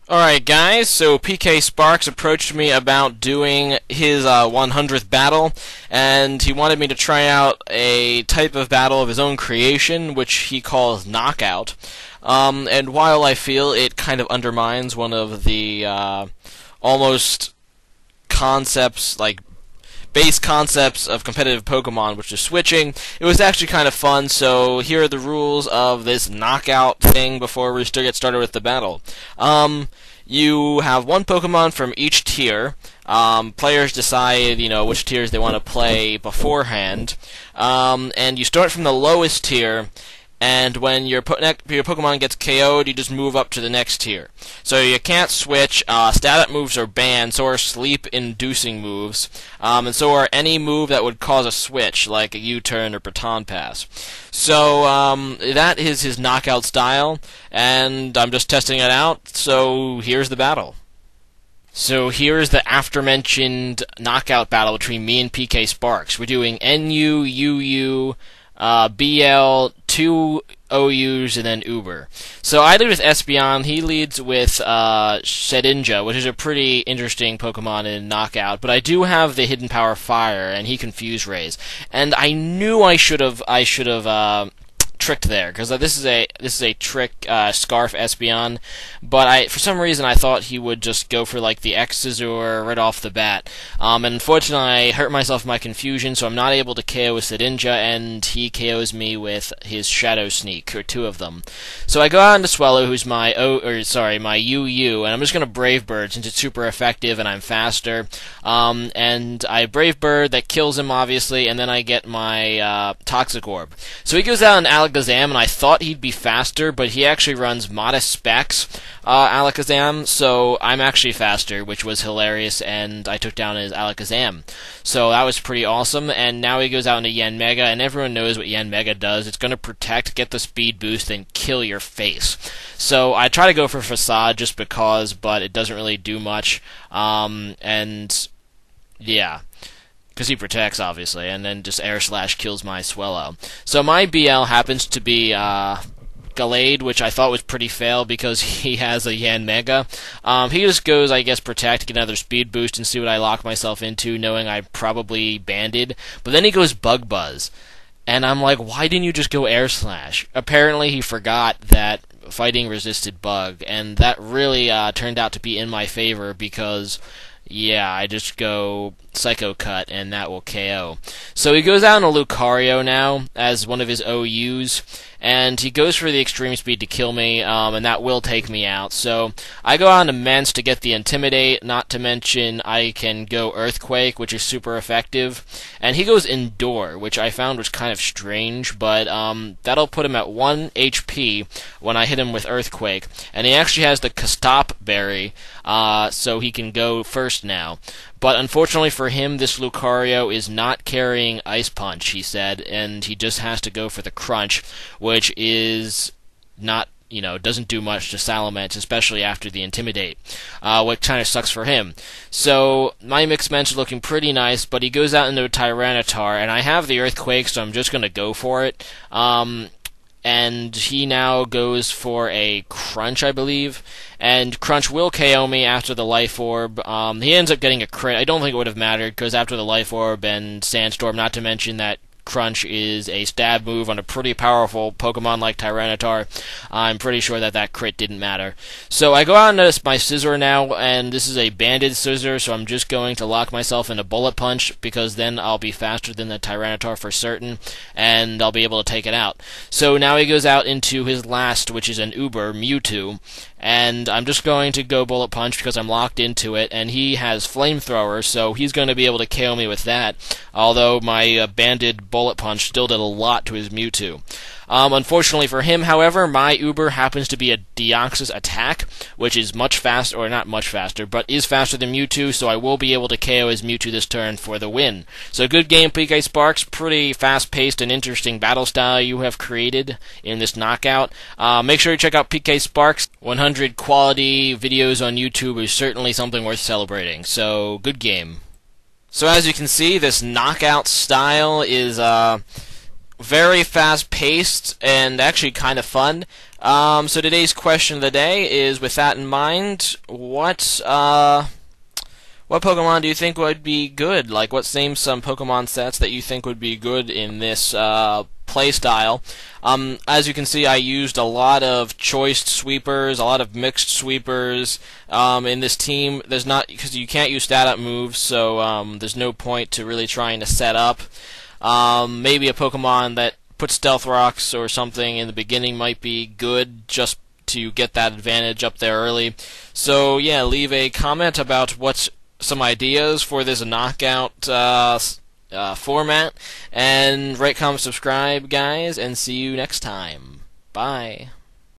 Alright guys, so PKSparkxx approached me about doing his 100th battle, and he wanted me to try out a type of battle of his own creation, which he calls Knockout. And while I feel it kind of undermines one of the almost concepts, like base concepts of competitive Pokemon, which is switching. It was actually kind of fun, so here are the rules of this knockout thing before we get started with the battle. You have one Pokemon from each tier. Players decide, which tiers they want to play beforehand. And you start from the lowest tier, and when your Pokemon gets KO'd, you just move up to the next tier. So you can't switch. Stat-up moves are banned, so are sleep-inducing moves, and so are any move that would cause a switch, like a U-turn or Baton Pass. So that is his knockout style, and I'm just testing it out, so here's the battle. So here's the aforementioned knockout battle between me and PKSparkxx. We're doing NU, UU, BL, 2 OUs, and then Uber. So I lead with Espeon, he leads with Shedinja, which is a pretty interesting Pokemon in Knockout, but I do have the hidden power Fire, and he Confuse Rays. And I knew I should have tricked there, because this is a trick Scarf Espeon, but for some reason I thought he would just go for like the X-Scissor right off the bat, and unfortunately I hurt myself in my confusion, so I'm not able to KO with Shedinja, and he KOs me with his Shadow Sneak, or two of them. So I go out into Swellow, who's my my UU, and I'm just gonna Brave Bird since it's super effective and I'm faster, and I Brave Bird, that kills him obviously, and then I get my Toxic Orb. So he goes out and Alakazam, and I thought he'd be faster, but he actually runs modest specs, Alakazam, so I'm actually faster, which was hilarious, and I took down his Alakazam. So that was pretty awesome, and now he goes out into Yanmega, and everyone knows what Yanmega does. It's going to protect, get the speed boost, and kill your face. So I try to go for Facade just because, but it doesn't really do much, and yeah. Because he protects, obviously, and then just Air Slash kills my Swellow. So my BL happens to be Gallade, which I thought was pretty fail because he has a Yanmega. He just goes, I guess, Protect, get another speed boost, and see what I lock myself into, knowing I probably banded. But then he goes Bug Buzz. And I'm like, why didn't you just go Air Slash? Apparently he forgot that fighting resisted Bug, and that really turned out to be in my favor because... yeah, I just go Psycho Cut, and that will KO. So he goes out on a Lucario now, as one of his OUs, and he goes for the extreme speed to kill me, and that will take me out. So I go on to Mence to get the Intimidate, not to mention I can go Earthquake, which is super effective, and he goes Endure, which I found was kind of strange, but that'll put him at 1 HP when I hit him with Earthquake, and he actually has the Castop Berry, so he can go first now. But unfortunately for him, this Lucario is not carrying Ice Punch, he said, and he just has to go for the Crunch, which is not, doesn't do much to Salamence, especially after the Intimidate, what kind of sucks for him. So my Mixed Mence is looking pretty nice, but he goes out into a Tyranitar, and I have the Earthquake, so I'm just going to go for it. And he now goes for a Crunch, I believe, and Crunch will KO me after the Life Orb. He ends up getting a crit. I don't think it would have mattered, because after the Life Orb and Sandstorm, not to mention that Crunch is a stab move on a pretty powerful Pokemon like Tyranitar, I'm pretty sure that crit didn't matter. So I go out into my Scizor now, and this is a banded Scizor, so I'm just going to lock myself in a Bullet Punch, because then I'll be faster than the Tyranitar for certain, and I'll be able to take it out. So now he goes out into his last, which is an Uber, Mewtwo, and I'm just going to go Bullet Punch because I'm locked into it, and he has Flamethrower, so he's going to be able to KO me with that, although my banded Bullet Punch still did a lot to his Mewtwo. Unfortunately for him, however, my Uber happens to be a deoxys-attack, which is much faster, or not much faster, but is faster than Mewtwo, so I will be able to KO his Mewtwo this turn for the win. So good game, PKSparkxx. Pretty fast-paced and interesting battle style you have created in this knockout. Make sure you check out PKSparkxx. 100 quality videos on YouTube is certainly something worth celebrating, so good game. So as you can see, this knockout style is very fast-paced and actually kind of fun. So today's question of the day is, with that in mind, what Pokemon do you think would be good? Like, what name some Pokemon sets that you think would be good in this playstyle? As you can see, I used a lot of choiced sweepers, a lot of mixed sweepers in this team. There's not, because you can't use stat-up moves, so there's no point to really trying to set up. Maybe a Pokemon that puts Stealth Rocks or something in the beginning might be good, just to get that advantage up there early. So yeah, leave a comment about what's some ideas for this knockout format, and rate, comment, subscribe, guys, and see you next time. Bye.